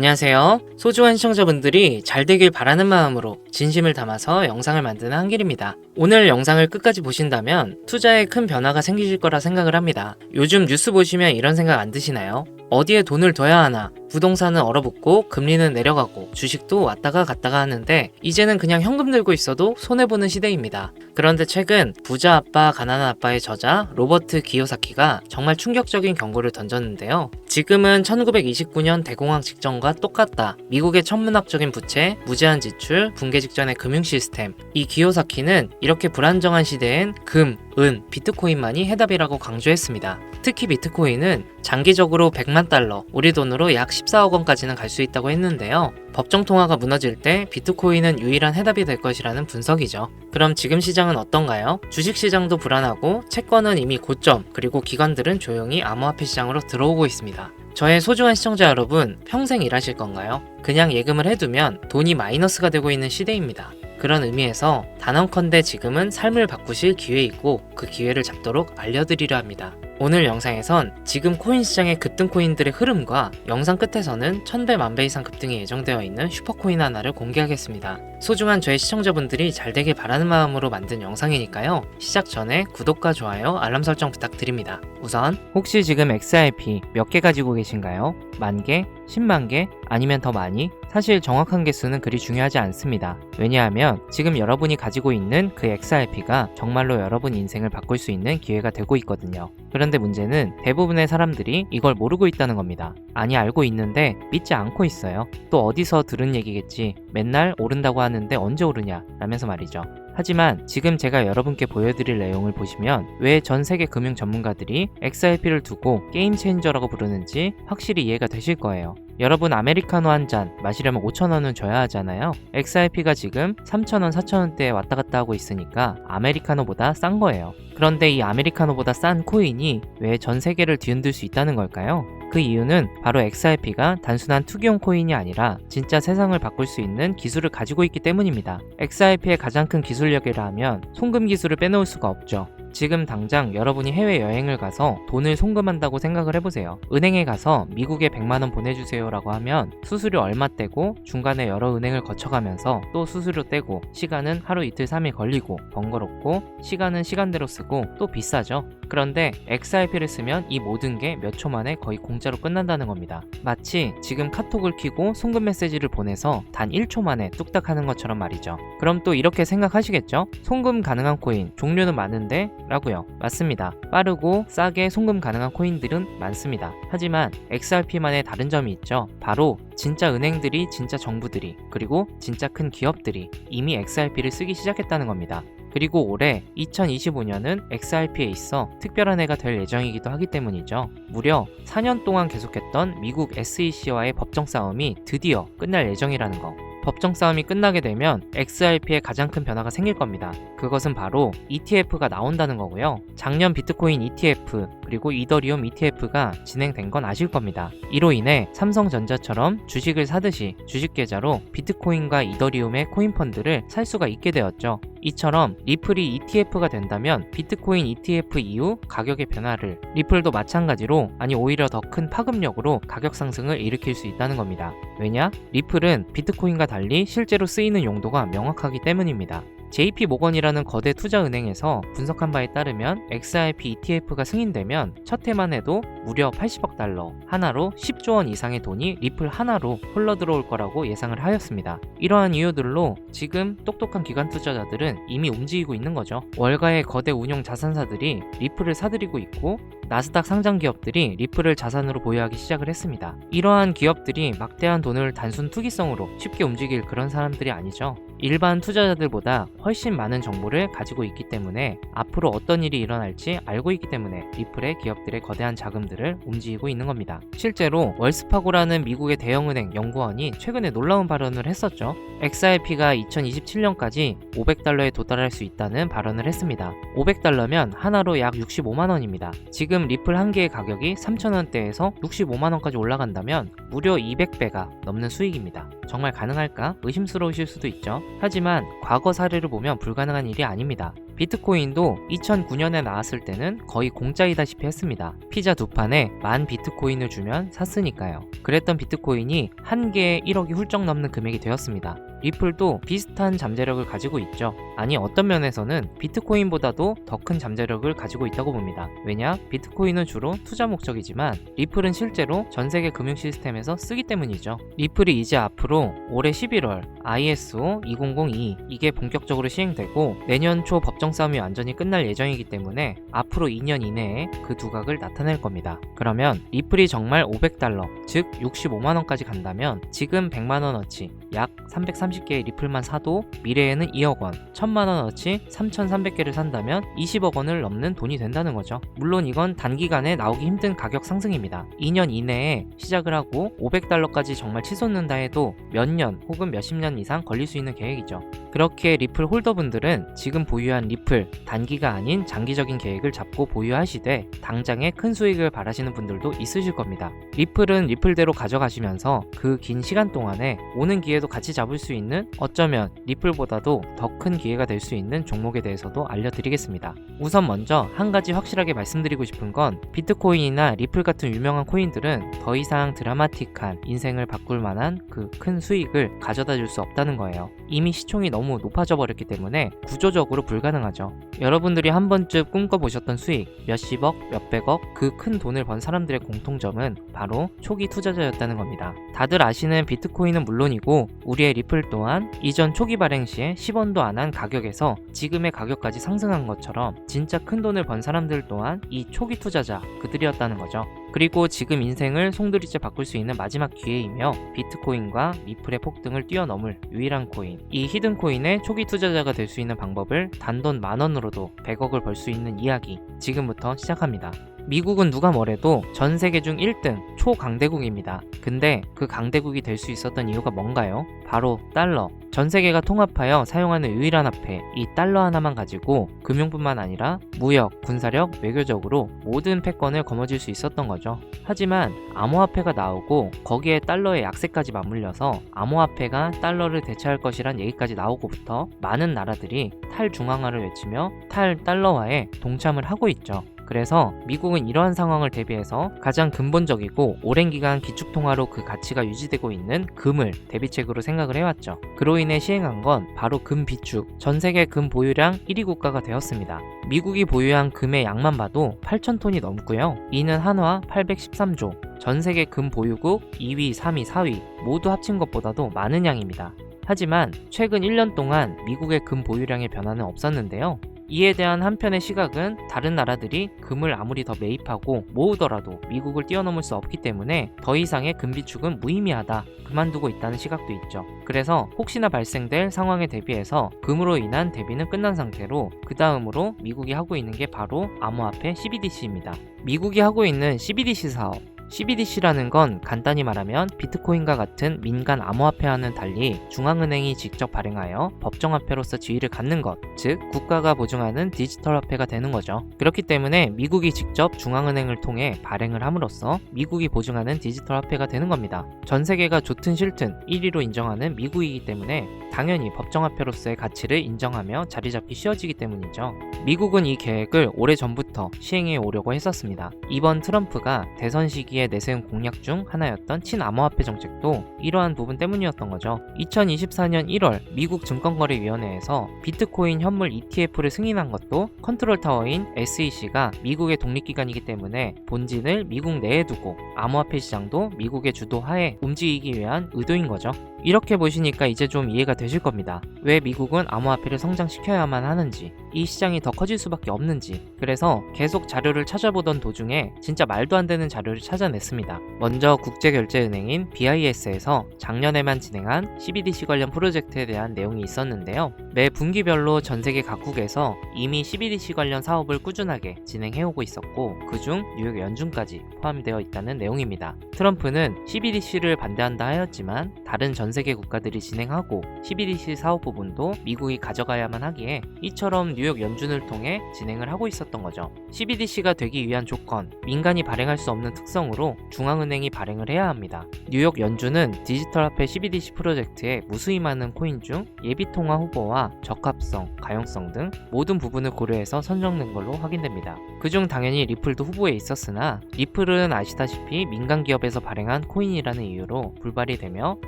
안녕하세요. 소중한 시청자분들이 잘 되길 바라는 마음으로 진심을 담아서 영상을 만드는 한길입니다. 오늘 영상을 끝까지 보신다면 투자에 큰 변화가 생기실 거라 생각을 합니다. 요즘 뉴스 보시면 이런 생각 안 드시나요? 어디에 돈을 둬야 하나? 부동산은 얼어붙고 금리는 내려가고 주식도 왔다가 갔다가 하는데 이제는 그냥 현금 들고 있어도 손해보는 시대입니다. 그런데 최근 부자 아빠 가난한 아빠의 저자 로버트 기요사키가 정말 충격적인 경고를 던졌는데요. 지금은 1929년 대공황 직전과 똑같다. 미국의 천문학적인 부채, 무제한 지출, 붕괴 직전의 금융 시스템. 이 기요사키는 이렇게 불안정한 시대엔 금, 은, 비트코인만이 해답이라고 강조했습니다. 특히 비트코인은 장기적으로 100만 달러, 우리 돈으로 약 14억 원까지는 갈 수 있다고 했는데요. 법정 통화가 무너질 때 비트코인은 유일한 해답이 될 것이라는 분석이죠. 그럼 지금 시장은 어떤가요? 주식 시장도 불안하고 채권은 이미 고점, 그리고 기관들은 조용히 암호화폐 시장으로 들어오고 있습니다. 저의 소중한 시청자 여러분, 평생 일하실 건가요? 그냥 예금을 해두면 돈이 마이너스가 되고 있는 시대입니다. 그런 의미에서 단언컨대 지금은 삶을 바꾸실 기회이고 그 기회를 잡도록 알려드리려 합니다. 오늘 영상에선 지금 코인 시장의 급등 코인들의 흐름과 영상 끝에서는 1000배 만배 이상 급등이 예정되어 있는 슈퍼코인 하나를 공개하겠습니다. 소중한 저의 시청자분들이 잘 되길 바라는 마음으로 만든 영상이니까요. 시작 전에 구독과 좋아요, 알람 설정 부탁드립니다. 우선 혹시 지금 XRP 몇 개 가지고 계신가요? 만 개? 10만 개? 아니면 더 많이? 사실 정확한 개수는 그리 중요하지 않습니다. 왜냐하면 지금 여러분이 가지고 있는 그 XRP가 정말로 여러분 인생을 바꿀 수 있는 기회가 되고 있거든요. 그런데 문제는 대부분의 사람들이 이걸 모르고 있다는 겁니다. 아니, 알고 있는데 믿지 않고 있어요. 또 어디서 들은 얘기겠지. 맨날 오른다고 하는데 언제 오르냐 라면서 말이죠. 하지만 지금 제가 여러분께 보여드릴 내용을 보시면 왜 전 세계 금융 전문가들이 XRP를 두고 게임 체인저라고 부르는지 확실히 이해가 되실 거예요. 여러분, 아메리카노 한 잔 마시려면 5,000원은 줘야 하잖아요. XRP가 지금 3,000원, 4,000원대에 왔다 갔다 하고 있으니까 아메리카노보다 싼 거예요. 그런데 이 아메리카노보다 싼 코인이 왜 전 세계를 뒤흔들 수 있다는 걸까요? 그 이유는 바로 XRP가 단순한 투기용 코인이 아니라 진짜 세상을 바꿀 수 있는 기술을 가지고 있기 때문입니다. XRP의 가장 큰 기술력이라 하면 송금 기술을 빼놓을 수가 없죠. 지금 당장 여러분이 해외여행을 가서 돈을 송금한다고 생각을 해보세요. 은행에 가서 미국에 100만원 보내주세요 라고 하면 수수료 얼마 떼고 중간에 여러 은행을 거쳐가면서 또 수수료 떼고 시간은 하루 이틀 3일 걸리고 번거롭고 시간은 시간대로 쓰고 또 비싸죠. 그런데 XRP를 쓰면 이 모든 게 몇 초 만에 거의 공짜로 끝난다는 겁니다. 마치 지금 카톡을 켜고 송금 메시지를 보내서 단 1초 만에 뚝딱 하는 것처럼 말이죠. 그럼 또 이렇게 생각하시겠죠? 송금 가능한 코인 종류는 많은데? 라고요. 맞습니다. 빠르고 싸게 송금 가능한 코인들은 많습니다. 하지만 XRP만의 다른 점이 있죠. 바로 진짜 은행들이, 진짜 정부들이, 그리고 진짜 큰 기업들이 이미 XRP를 쓰기 시작했다는 겁니다. 그리고 올해 2025년은 XRP에 있어 특별한 해가 될 예정이기도 하기 때문이죠. 무려 4년 동안 계속했던 미국 SEC와의 법정 싸움이 드디어 끝날 예정이라는 거. 법정 싸움이 끝나게 되면 XRP에 가장 큰 변화가 생길 겁니다. 그것은 바로 ETF가 나온다는 거고요. 작년 비트코인 ETF 그리고 이더리움 ETF가 진행된 건 아실 겁니다. 이로 인해 삼성전자처럼 주식을 사듯이 주식 계좌로 비트코인과 이더리움의 코인 펀드를 살 수가 있게 되었죠. 이처럼 리플이 ETF가 된다면 비트코인 ETF 이후 가격의 변화를, 리플도 마찬가지로, 아니 오히려 더 큰 파급력으로 가격 상승을 일으킬 수 있다는 겁니다. 왜냐? 리플은 비트코인과 달리 실제로 쓰이는 용도가 명확하기 때문입니다. JP모건이라는 거대 투자은행에서 분석한 바에 따르면 XRP ETF가 승인되면 첫 해만 해도 무려 80억 달러, 하나로 10조 원 이상의 돈이 리플 하나로 흘러들어올 거라고 예상을 하였습니다. 이러한 이유들로 지금 똑똑한 기관 투자자들은 이미 움직이고 있는 거죠. 월가의 거대 운용 자산사들이 리플을 사들이고 있고 나스닥 상장 기업들이 리플을 자산으로 보유하기 시작을 했습니다. 이러한 기업들이 막대한 돈을 단순 투기성으로 쉽게 움직일 그런 사람들이 아니죠. 일반 투자자들보다 훨씬 많은 정보를 가지고 있기 때문에 앞으로 어떤 일이 일어날지 알고 있기 때문에 리플의 기업들의 거대한 자금들을 움직이고 있는 겁니다. 실제로 월스파고라는 미국의 대형은행 연구원이 최근에 놀라운 발언을 했었죠. XRP가 2027년까지 500달러에 도달할 수 있다는 발언을 했습니다. 500달러면 하나로 약 65만원입니다. 지금 리플 한 개의 가격이 3,000원대에서 65만원까지 올라간다면 무려 200배가 넘는 수익입니다. 정말 가능할까 의심스러우실 수도 있죠. 하지만 과거 사례를 보면 불가능한 일이 아닙니다. 비트코인도 2009년에 나왔을 때는 거의 공짜이다시피 했습니다. 피자 2판에 10,000 비트코인을 주면 샀으니까요. 그랬던 비트코인이 한 개에 1억이 훌쩍 넘는 금액이 되었습니다. 리플도 비슷한 잠재력을 가지고 있죠. 아니, 어떤 면에서는 비트코인보다도 더 큰 잠재력을 가지고 있다고 봅니다. 왜냐? 비트코인은 주로 투자 목적이지만 리플은 실제로 전 세계 금융 시스템에서 쓰기 때문이죠. 리플이 이제 앞으로 올해 11월 ISO 2002 이게 본격적으로 시행되고 내년 초 법정 싸움이 완전히 끝날 예정이기 때문에 앞으로 2년 이내에 그 두각을 나타낼 겁니다. 그러면 리플이 정말 $500, 즉 65만원까지 간다면 지금 100만원어치 약 330개의 리플만 사도 미래에는 2억원, 1000만원어치 3300개를 산다면 20억 원을 넘는 돈이 된다는 거죠. 물론 이건 단기간에 나오기 힘든 가격 상승입니다. 2년 이내에 시작을 하고 $500까지 정말 치솟는다 해도 몇 년 혹은 몇십 년 이상 걸릴 수 있는 계획이죠. 그렇게 리플 홀더분들은 지금 보유한 리플 단기가 아닌 장기적인 계획을 잡고 보유하시되 당장에 큰 수익을 바라시는 분들도 있으실 겁니다. 리플은 리플대로 가져가시면서 그 긴 시간 동안에 오는 기회도 같이 잡을 수 있는 어쩌면 리플보다도 더 큰 기회가 될 수 있는 종목에 대해서도 알려드리겠습니다. 우선 먼저 한 가지 확실하게 말씀드리고 싶은 건 비트코인이나 리플 같은 유명한 코인들은 더 이상 드라마틱한 인생을 바꿀 만한 그 큰 수익을 가져다 줄 수 없다는 거예요. 이미 시총이 너무 높아져 버렸기 때문에 구조적으로 불가능하죠. 여러분들이 한 번쯤 꿈꿔보셨던 수익 몇십억, 몇백억 그 큰 돈을 번 사람들의 공통점은 바로 초기 투자자였다는 겁니다. 다들 아시는 비트코인은 물론이고 우리의 리플 또한 이전 초기 발행 시에 10원도 안 한 가격에서 지금의 가격까지 상승한 것처럼 진짜 큰 돈을 번 사람들 또한 이 초기 투자자 그들이었다는 거죠. 그리고 지금 인생을 송두리째 바꿀 수 있는 마지막 기회이며 비트코인과 리플의 폭등을 뛰어넘을 유일한 코인, 이 히든코인의 초기 투자자가 될 수 있는 방법을 단돈 10,000원으로도 100억을 벌 수 있는 이야기 지금부터 시작합니다. 미국은 누가 뭐래도 전 세계 중 1등 초강대국입니다. 근데 그 강대국이 될 수 있었던 이유가 뭔가요? 바로 달러. 전 세계가 통합하여 사용하는 유일한 화폐, 이 달러 하나만 가지고 금융뿐만 아니라 무역, 군사력, 외교적으로 모든 패권을 거머쥘 수 있었던 거죠. 하지만 암호화폐가 나오고 거기에 달러의 약세까지 맞물려서 암호화폐가 달러를 대체할 것이란 얘기까지 나오고부터 많은 나라들이 탈중앙화를 외치며 탈달러화에 동참을 하고 있죠. 그래서 미국은 이러한 상황을 대비해서 가장 근본적이고 오랜 기간 기축통화로 그 가치가 유지되고 있는 금을 대비책으로 생각을 해왔죠. 그로 인해 시행한 건 바로 금 비축, 전 세계 금 보유량 1위 국가가 되었습니다. 미국이 보유한 금의 양만 봐도 8,000톤이 넘고요. 이는 한화 813조, 전 세계 금 보유국 2위, 3위, 4위 모두 합친 것보다도 많은 양입니다. 하지만 최근 1년 동안 미국의 금 보유량의 변화는 없었는데요. 이에 대한 한편의 시각은 다른 나라들이 금을 아무리 더 매입하고 모으더라도 미국을 뛰어넘을 수 없기 때문에 더 이상의 금 비축은 무의미하다, 그만두고 있다는 시각도 있죠. 그래서 혹시나 발생될 상황에 대비해서 금으로 인한 대비는 끝난 상태로 그 다음으로 미국이 하고 있는 게 바로 암호화폐 CBDC입니다. 미국이 하고 있는 CBDC 사업, CBDC라는 건 간단히 말하면 비트코인과 같은 민간 암호화폐와는 달리 중앙은행이 직접 발행하여 법정화폐로서 지위를 갖는 것, 즉 국가가 보증하는 디지털 화폐가 되는 거죠. 그렇기 때문에 미국이 직접 중앙은행을 통해 발행을 함으로써 미국이 보증하는 디지털 화폐가 되는 겁니다. 전 세계가 좋든 싫든 1위로 인정하는 미국이기 때문에 당연히 법정화폐로서의 가치를 인정하며 자리잡기 쉬워지기 때문이죠. 미국은 이 계획을 오래전부터 시행해 오려고 했었습니다. 이번 트럼프가 대선 시기에 내세운 공약 중 하나였던 친암호화폐 정책도 이러한 부분 때문이었던 거죠. 2024년 1월 미국 증권거래위원회에서 비트코인 현물 ETF를 승인한 것도 컨트롤 타워인 SEC가 미국의 독립기관이기 때문에 본진을 미국 내에 두고 암호화폐 시장도 미국의 주도하에 움직이기 위한 의도인 거죠. 이렇게 보시니까 이제 좀 이해가 되실 겁니다. 왜 미국은 암호화폐를 성장시켜야만 하는지, 이 시장이 더 커질 수밖에 없는지. 그래서 계속 자료를 찾아보던 도중에 진짜 말도 안 되는 자료를 찾아냈습니다. 먼저 국제결제은행인 BIS에서 작년에만 진행한 CBDC 관련 프로젝트에 대한 내용이 있었는데요. 매 분기별로 전 세계 각국에서 이미 CBDC 관련 사업을 꾸준하게 진행해오고 있었고 그중 뉴욕 연준까지 포함되어 있다는 내용입니다. 트럼프는 CBDC를 반대한다 하였지만 다른 전 세계 국가들이 진행하고 CBDC 사업 부분도 미국이 가져가야만 하기에 이처럼 뉴욕 연준을 통해 진행을 하고 있었던 거죠. CBDC가 되기 위한 조건, 민간이 발행할 수 없는 특성으로 중앙은행이 발행을 해야 합니다. 뉴욕 연준은 디지털 화폐 CBDC 프로젝트에 무수히 많은 코인 중 예비통화 후보와 적합성, 가용성 등 모든 부분을 고려해서 선정된 걸로 확인됩니다. 그중 당연히 리플도 후보에 있었으나 리플은 아시다시피 민간 기업에서 발행한 코인이라는 이유로 불발이 되며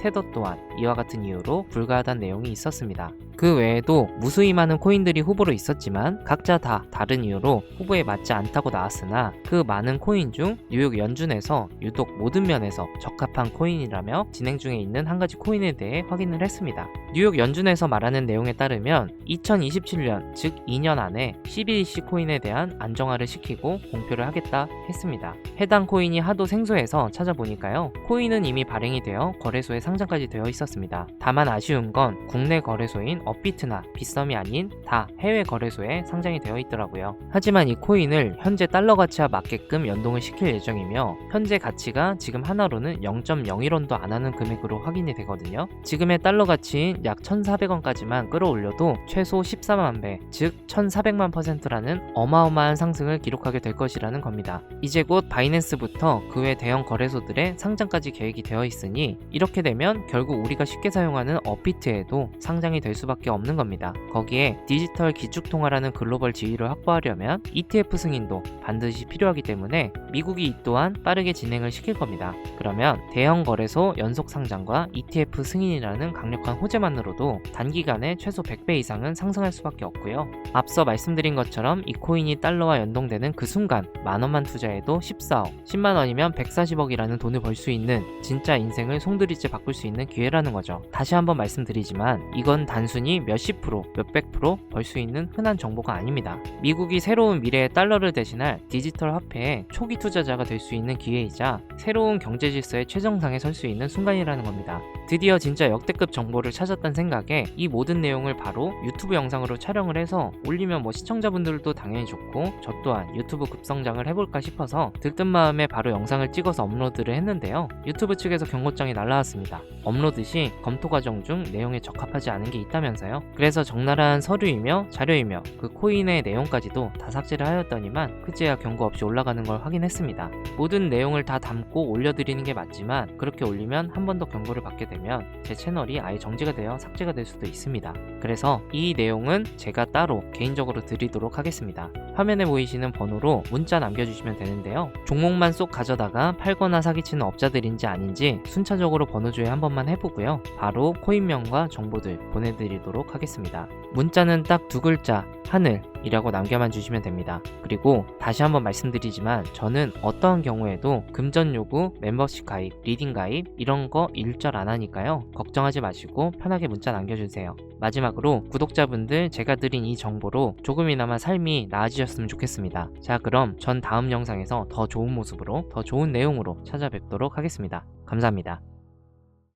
테더 또한 이와 같은 이유로 불가하다는 내용이 있었습니다. 그 외에도 무수히 많은 코인들이 후보로 있었지만 각자 다 다른 이유로 후보에 맞지 않다고 나왔으나 그 많은 코인 중 뉴욕 연준에서 유독 모든 면에서 적합한 코인이라며 진행 중에 있는 한 가지 코인에 대해 확인을 했습니다. 뉴욕 연준에서 말하는 내용에 따르면 2027년 즉 2년 안에 CBDC 코인에 대한 안정화를 시키고 공표를 하겠다 했습니다. 해당 코인이 하도 생소해서 찾아보니까요. 코인은 이미 발행이 되어 거래소에 상장까지 되어 있었습니다. 다만 아쉬운 건 국내 거래소인 업비트나 빗썸이 아닌 다 해외 거래소에 상장이 되어 있더라고요. 하지만 이 코인을 현재 달러 가치와 맞게끔 연동을 시킬 예정이며 현재 가치가 지금 하나로는 0.01원도 안 하는 금액으로 확인이 되거든요. 지금의 달러 가치인 약 1,400원까지만 끌어올려도 최소 14만 배, 즉 1,400만%라는 어마어마한 상승을 기록하게 될 것이라는 겁니다. 이제 곧 바이낸스부터 그 외 대형 거래소들의 상장까지 계획이 되어 있으니 이렇게 되면 결국 우리가 쉽게 사용하는 업비트에도 상장이 될 수밖에 없는 겁니다. 거기에 디지털 기축통화라는 글로벌 지위를 확보하려면 ETF 승인도 반드시 필요하기 때문에 미국이 이 또한 빠르게 진행을 시킬 겁니다. 그러면 대형 거래소 연속 상장과 ETF 승인이라는 강력한 호재만으로도 단기간에 최소 100배 이상은 상승할 수밖에 없고요. 앞서 말씀드린 것처럼 이 코인이 달러와 연동되는 그 순간 만원만 투자해도 14억, 10만원이면 140억이라는 돈을 벌 수 있는 진짜 인생을 송두리째 바꿀 수 있는 기회라는 거죠. 다시 한번 말씀드리지만 이건 단순히 몇십 프로, 몇백 프로 벌 수 있는 흔한 정보가 아닙니다. 미국이 새로운 미래의 달러를 대신할 디지털 화폐의 초기 투자자가 될 수 있는 기회이자 새로운 경제 질서의 최정상에 설 수 있는 순간이라는 겁니다. 드디어 진짜 역대급 정보를 찾았다는 생각에 이 모든 내용을 바로 유튜브 영상으로 촬영을 해서 올리면 시청자분들도 당연히 좋고 저 또한 유튜브 급성장을 해볼까 싶어서 들뜬 마음에 바로 영상을 찍어서 업로드를 했는데요. 유튜브 측에서 경고장이 날라왔습니다. 업로드 시 검토 과정 중 내용에 적합하지 않은 게 있다면서요. 그래서 적나라한 서류이며 자료이며 그 코인의 내용까지도 다 삭제를 하였더니만 그제야 경고 없이 올라가는 걸 확인했습니다. 모든 내용을 다 담고 올려드리는 게 맞지만 그렇게 올리면 한 번 더 경고를 받게 되면 제 채널이 아예 정지가 되어 삭제가 될 수도 있습니다. 그래서 이 내용은 제가 따로 개인적으로 드리도록 하겠습니다. 화면에 보이시는 번호로 문자 남겨주시면 되는데요. 종목만 쏙 가져다가 팔거나 사기치는 업자들인지 아닌지 순차적으로 번호 조회 한 번만 해보고요. 바로 코인명과 정보들 보내드리도록 하겠습니다. 문자는 딱 두 글자 하늘이라고 남겨만 주시면 됩니다. 그리고 다시 한번 말씀드리지만 저는 어떠한 경우에도 금전 요구, 멤버십 가입, 리딩 가입 이런 거 일절 안 하니까요. 걱정하지 마시고 편하게 문자 남겨주세요. 마지막으로 구독자분들 제가 드린 이 정보로 조금이나마 삶이 나아지셨으면 좋겠습니다. 자, 그럼 전 다음 영상에서 더 좋은 모습으로 더 좋은 내용으로 찾아뵙도록 하겠습니다. 감사합니다.